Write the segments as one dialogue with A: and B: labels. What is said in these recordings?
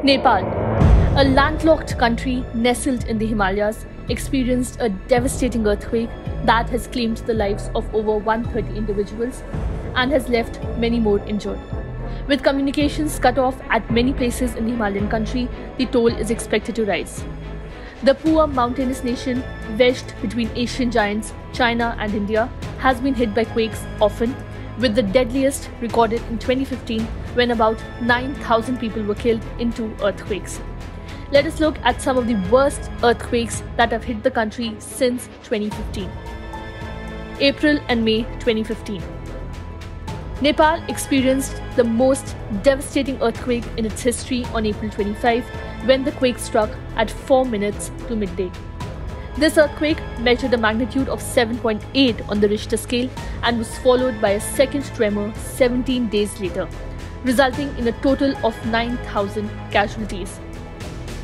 A: Nepal, a landlocked country nestled in the Himalayas, experienced a devastating earthquake that has claimed the lives of over 130 individuals and has left many more injured. With communications cut off at many places in the Himalayan country, the toll is expected to rise. The poor mountainous nation, wedged between Asian giants China and India, has been hit by quakes often, with the deadliest recorded in 2015 when about 9,000 people were killed in 2 earthquakes. Let us look at some of the worst earthquakes that have hit the country since 2015. April and May 2015. Nepal experienced the most devastating earthquake in its history on April 25 when the quake struck at 4 minutes to midday. This earthquake measured a magnitude of 7.8 on the Richter scale and was followed by a second tremor 17 days later, resulting in a total of 9,000 casualties.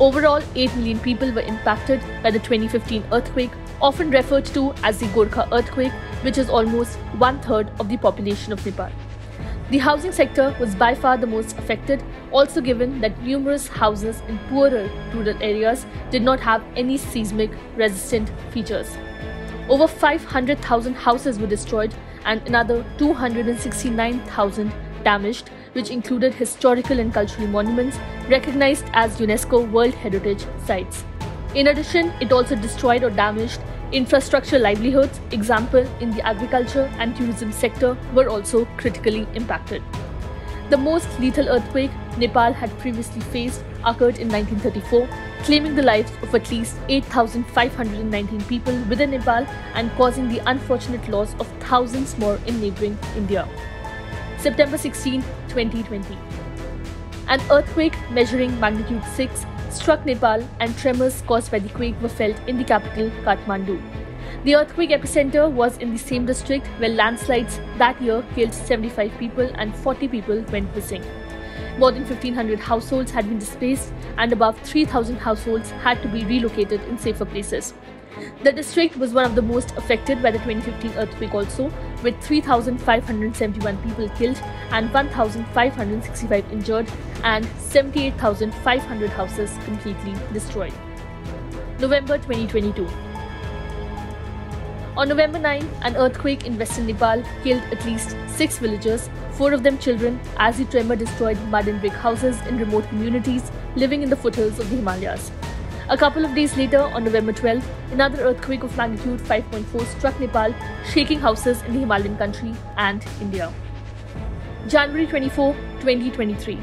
A: Overall, 8 million people were impacted by the 2015 earthquake, often referred to as the Gorkha earthquake, which is almost 1/3 of the population of Nepal. The housing sector was by far the most affected, also given that numerous houses in poorer rural areas did not have any seismic resistant features. Over 500,000 houses were destroyed and another 269,000 damaged, which included historical and cultural monuments recognized as UNESCO World Heritage Sites. In addition, it also destroyed or damaged infrastructure livelihoods. Example, in the agriculture and tourism sector were also critically impacted. The most lethal earthquake Nepal had previously faced occurred in 1934, claiming the lives of at least 8,519 people within Nepal and causing the unfortunate loss of thousands more in neighboring India. September 16, 2020. An earthquake measuring magnitude 6 struck Nepal and tremors caused by the quake were felt in the capital, Kathmandu. The earthquake epicenter was in the same district where landslides that year killed 75 people and 40 people went missing. More than 1,500 households had been displaced and above 3,000 households had to be relocated in safer places. The district was one of the most affected by the 2015 earthquake also, with 3,571 people killed and 1,565 injured and 78,500 houses completely destroyed. November 2022. On November 9, an earthquake in western Nepal killed at least 6 villagers, 4 of them children, as the tremor destroyed mud and brick houses in remote communities living in the foothills of the Himalayas. A couple of days later, on November 12, another earthquake of magnitude 5.4 struck Nepal, shaking houses in the Himalayan country and India. January 24, 2023.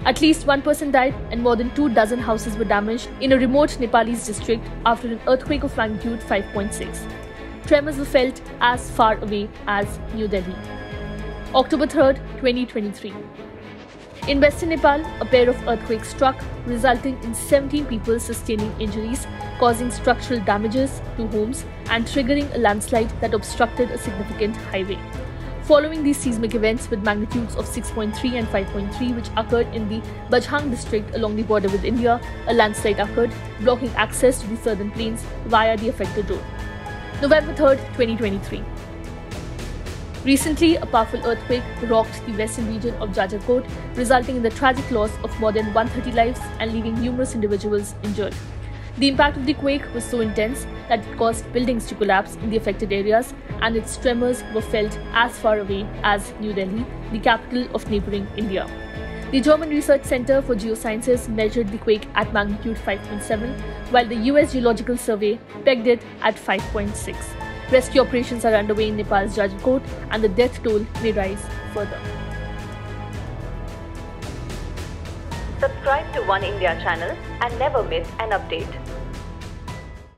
A: At least 1 person died and more than 2 dozen houses were damaged in a remote Nepalese district after an earthquake of magnitude 5.6. Tremors were felt as far away as New Delhi. October 3, 2023. In western Nepal, a pair of earthquakes struck, resulting in 17 people sustaining injuries, causing structural damages to homes and triggering a landslide that obstructed a significant highway. Following these seismic events with magnitudes of 6.3 and 5.3, which occurred in the Bajhang district along the border with India, a landslide occurred, blocking access to the southern plains via the affected road. November 3, 2023. Recently, a powerful earthquake rocked the western region of Jajarkot, resulting in the tragic loss of more than 130 lives and leaving numerous individuals injured. The impact of the quake was so intense that it caused buildings to collapse in the affected areas, and its tremors were felt as far away as New Delhi, the capital of neighboring India. The German Research Center for Geosciences measured the quake at magnitude 5.7, while the US Geological Survey pegged it at 5.6. Rescue operations are underway in Nepal's Jajarkot, and the death toll may rise further.
B: Subscribe to One India channel and never miss an update.